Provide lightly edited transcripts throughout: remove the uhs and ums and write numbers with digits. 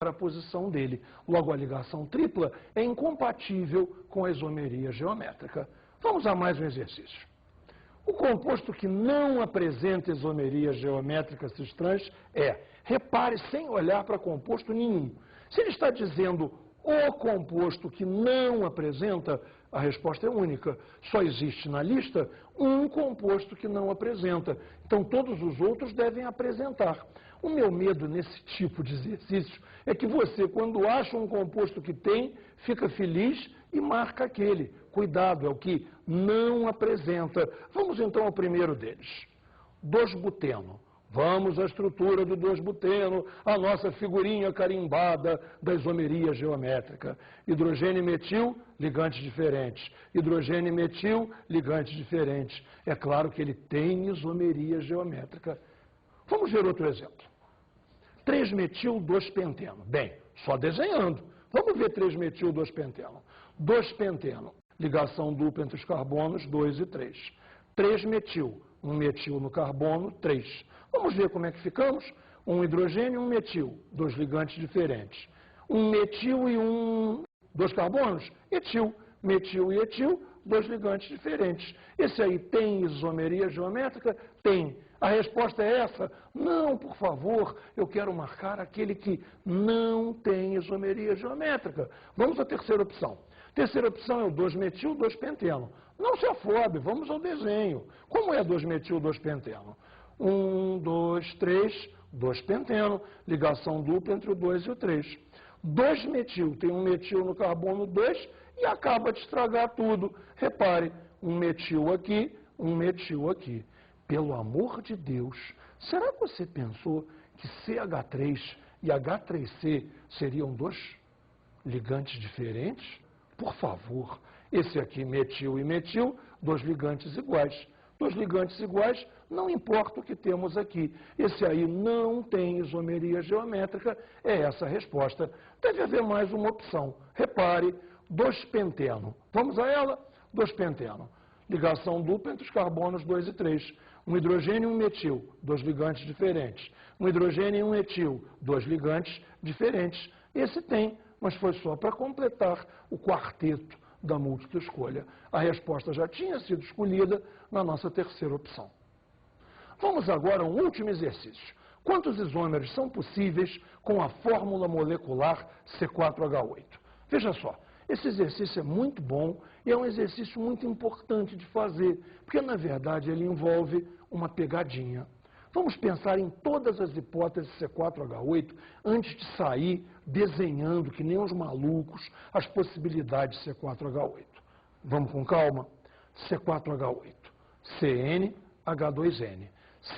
a posição dele. Logo, a ligação tripla é incompatível com a isomeria geométrica. Vamos a mais um exercício. O composto que não apresenta isomeria geométrica cis-trans repare sem olhar para composto nenhum. Se ele está dizendo o composto que não apresenta, a resposta é única. Só existe na lista um composto que não apresenta. Então, todos os outros devem apresentar. O meu medo nesse tipo de exercício é que você, quando acha um composto que tem, fica feliz e marca aquele. Cuidado, é o que não apresenta. Vamos então ao primeiro deles. 2-buteno. Vamos à estrutura do 2-buteno, a nossa figurinha carimbada da isomeria geométrica. Hidrogênio e metil, ligantes diferentes. Hidrogênio e metil, ligantes diferentes. É claro que ele tem isomeria geométrica. Vamos ver outro exemplo. 3-metil, 2-penteno. Bem, só desenhando. Vamos ver 3-metil, 2-penteno. 2-penteno, ligação dupla entre os carbonos 2 e 3. 3-metil, um metil no carbono 3. Vamos ver como é que ficamos? Um hidrogênio e um metil, dois ligantes diferentes. Um metil e dois carbonos, etil. Metil e etil, dois ligantes diferentes. Esse aí tem isomeria geométrica? Tem. A resposta é essa? Não, por favor, eu quero marcar aquele que não tem isomeria geométrica. Vamos à terceira opção. Terceira opção é o 2-metil, 2-penteno. Não se afobe, vamos ao desenho. Como é 2-metil, 2-penteno? 1, 2, 3, 2-penteno, ligação dupla entre o 2 e o 3. 2-metil, tem um metil no carbono 2 e acaba de estragar tudo. Repare, um metil aqui, um metil aqui. Pelo amor de Deus, será que você pensou que CH3 e H3C seriam dois ligantes diferentes? Por favor, esse aqui, metil e metil, dois ligantes iguais. Dois ligantes iguais, não importa o que temos aqui. Esse aí não tem isomeria geométrica, é essa a resposta. Deve haver mais uma opção. Repare, 2-penteno. Vamos a ela? 2-penteno. Ligação dupla entre os carbonos 2 e 3. Um hidrogênio e um metil, dois ligantes diferentes. Um hidrogênio e um etil, dois ligantes diferentes. Esse tem, mas foi só para completar o quarteto da múltipla escolha. A resposta já tinha sido escolhida na nossa terceira opção. Vamos agora a um último exercício. Quantos isômeros são possíveis com a fórmula molecular C4H8? Veja só, esse exercício é muito bom e é um exercício muito importante de fazer, porque, na verdade, ele envolve uma pegadinha. Vamos pensar em todas as hipóteses C4H8 antes de sair desenhando, que nem os malucos, as possibilidades de C4H8. Vamos com calma? C4H8, CnH2n.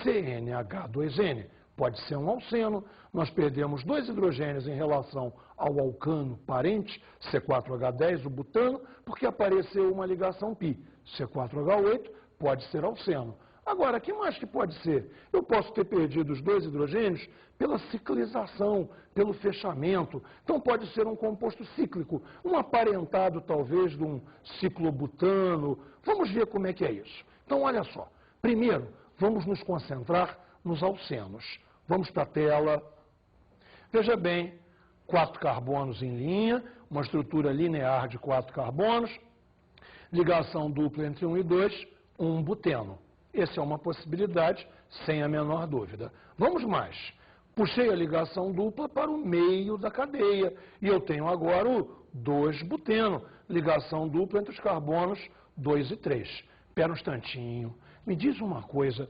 CnH2n pode ser um alceno, nós perdemos dois hidrogênios em relação ao alcano parente, C4H10, o butano, porque apareceu uma ligação π. C4H8 pode ser alceno. Agora, o que mais que pode ser? Eu posso ter perdido os dois hidrogênios pela ciclização, pelo fechamento. Então, pode ser um composto cíclico, um aparentado, talvez, de um ciclobutano. Vamos ver como é que é isso. Então, olha só. Primeiro, vamos nos concentrar nos alcenos. Vamos para a tela. Veja bem, 4 carbonos em linha, uma estrutura linear de 4 carbonos, ligação dupla entre 1 e 2, um buteno. Essa é uma possibilidade, sem a menor dúvida. Vamos mais. Puxei a ligação dupla para o meio da cadeia e eu tenho agora o 2-buteno, ligação dupla entre os carbonos 2 e 3. Espera um instantinho. Me diz uma coisa,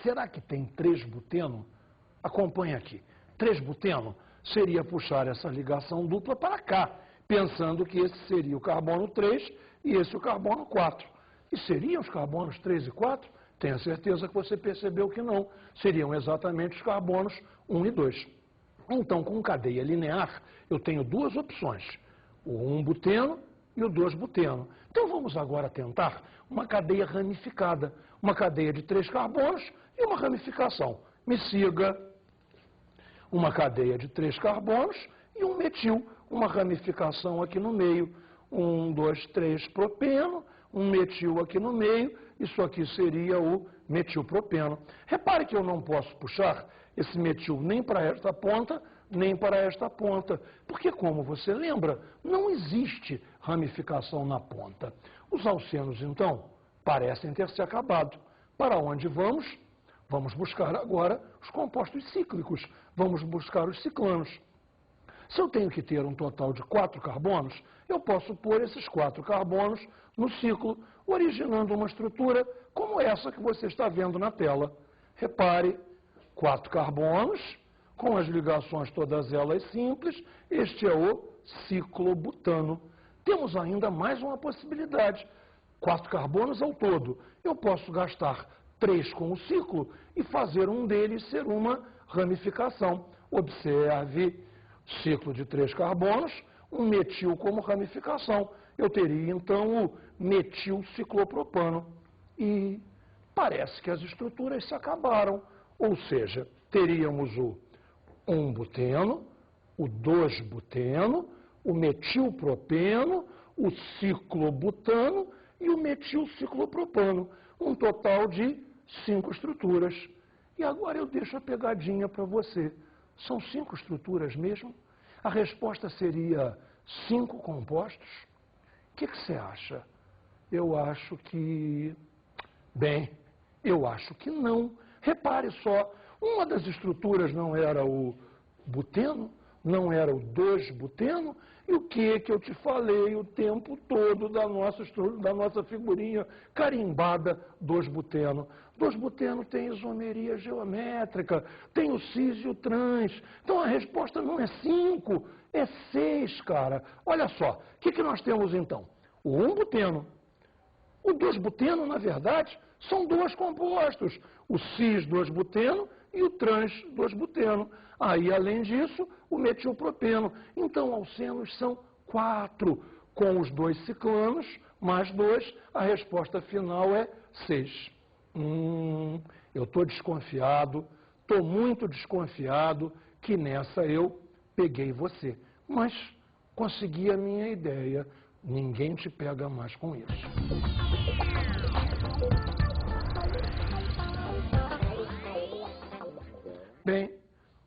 será que tem 3-buteno? Acompanha aqui. 3-buteno seria puxar essa ligação dupla para cá, pensando que esse seria o carbono 3 e esse o carbono 4. E seriam os carbonos 3 e 4? Tenho certeza que você percebeu que não. Seriam exatamente os carbonos 1 e 2. Então, com cadeia linear, eu tenho duas opções. O 1-buteno e o 2-buteno. Então, vamos agora tentar uma cadeia ramificada. Uma cadeia de 3 carbonos e uma ramificação. Me siga. Uma cadeia de 3 carbonos e um metil. Uma ramificação aqui no meio. 1, 2, 3 propeno. Um metil aqui no meio. Isso aqui seria o metilpropeno. Repare que eu não posso puxar esse metil nem para esta ponta, nem para esta ponta, porque, como você lembra, não existe ramificação na ponta. Os alcenos, então, parecem ter se acabado. Para onde vamos? Vamos buscar agora os compostos cíclicos, vamos buscar os ciclanos. Se eu tenho que ter um total de 4 carbonos, eu posso pôr esses 4 carbonos no ciclo, originando uma estrutura como essa que você está vendo na tela. Repare, 4 carbonos, com as ligações todas elas simples, este é o ciclobutano. Temos ainda mais uma possibilidade, 4 carbonos ao todo. Eu posso gastar 3 com o ciclo e fazer um deles ser uma ramificação. Observe, ciclo de 3 carbonos, um metil como ramificação. Eu teria, então, o metilciclopropano. E parece que as estruturas se acabaram. Ou seja, teríamos o 1-buteno, o 2-buteno, o metilpropeno, o ciclobutano e o metilciclopropano. Um total de 5 estruturas. E agora eu deixo a pegadinha para você. São 5 estruturas mesmo? A resposta seria 5 compostos? O que você acha? Eu acho que... Bem, eu acho que não. Repare só, uma das estruturas não era o buteno, não era o 2-buteno, e o que eu te falei o tempo todo da nossa figurinha carimbada 2-buteno? 2-buteno tem isomeria geométrica, tem o cis e o trans. Então a resposta não é 5, é 6, cara. Olha só, o que nós temos então? O 1-buteno. O 2-buteno, na verdade, são 2 compostos, o cis-2-buteno e o trans-2-buteno. Aí, além disso, o metilpropeno. Então, alcenos são 4. Com os 2 ciclanos, mais 2, a resposta final é 6. Eu estou desconfiado, estou muito desconfiado que nessa eu peguei você. Mas consegui a minha ideia. Ninguém te pega mais com isso. Bem,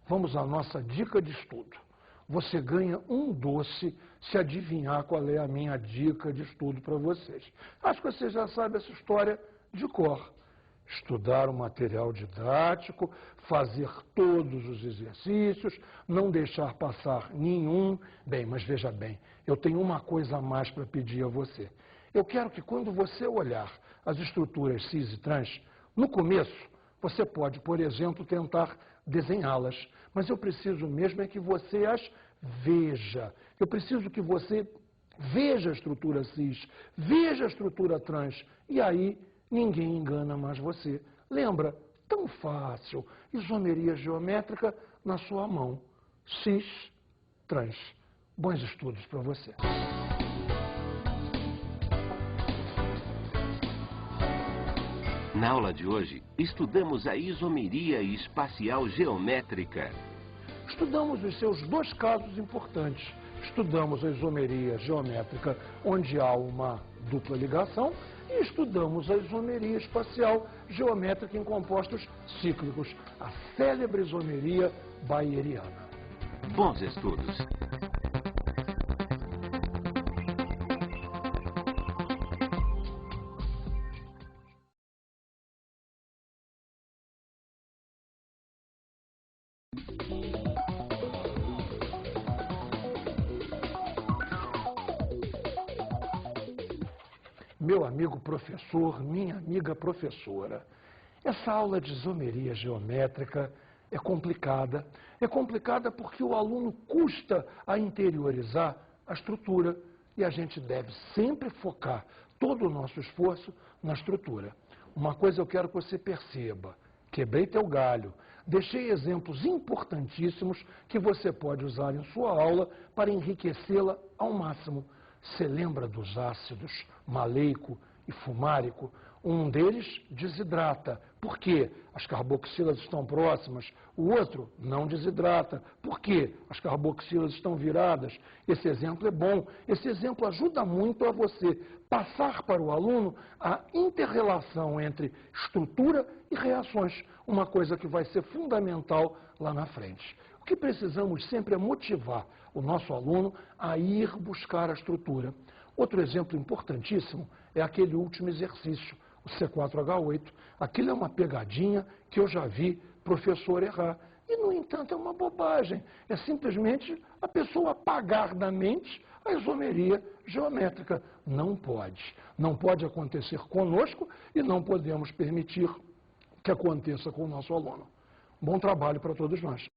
vamos à nossa dica de estudo. Você ganha um doce se adivinhar qual é a minha dica de estudo para vocês. Acho que você já sabe essa história de cor. Estudar o material didático, fazer todos os exercícios, não deixar passar nenhum. Bem, mas veja bem, eu tenho uma coisa a mais para pedir a você. Eu quero que quando você olhar as estruturas cis e trans, no começo, você pode, por exemplo, tentar desenhá-las, mas eu preciso mesmo é que você as veja. Eu preciso que você veja a estrutura cis, veja a estrutura trans, e aí ninguém engana mais você. Lembra? Tão fácil. Isomeria geométrica na sua mão. Cis, trans. Bons estudos para você. Na aula de hoje, estudamos a isomeria espacial geométrica. Estudamos os seus 2 casos importantes. Estudamos a isomeria geométrica, onde há uma dupla ligação, e estudamos a isomeria espacial geométrica em compostos cíclicos, a célebre isomeria bayeriana. Bons estudos! Meu amigo professor, minha amiga professora, essa aula de isomeria geométrica é complicada. É complicada porque o aluno custa a interiorizar a estrutura e a gente deve sempre focar todo o nosso esforço na estrutura. Uma coisa eu quero que você perceba, quebrei teu galho, deixei exemplos importantíssimos que você pode usar em sua aula para enriquecê-la ao máximo. Você lembra dos ácidos maleico e fumárico? Um deles desidrata. Por quê? As carboxilas estão próximas. O outro não desidrata. Por quê? As carboxilas estão viradas. Esse exemplo é bom. Esse exemplo ajuda muito a você passar para o aluno a inter-relação entre estrutura e reações. Uma coisa que vai ser fundamental lá na frente. O que precisamos sempre é motivar o nosso aluno a ir buscar a estrutura. Outro exemplo importantíssimo é aquele último exercício, o C4H8. Aquilo é uma pegadinha que eu já vi professor errar. E, no entanto, é uma bobagem. É simplesmente a pessoa apagar da mente a isomeria geométrica. Não pode. Não pode acontecer conosco e não podemos permitir que aconteça com o nosso aluno. Bom trabalho para todos nós.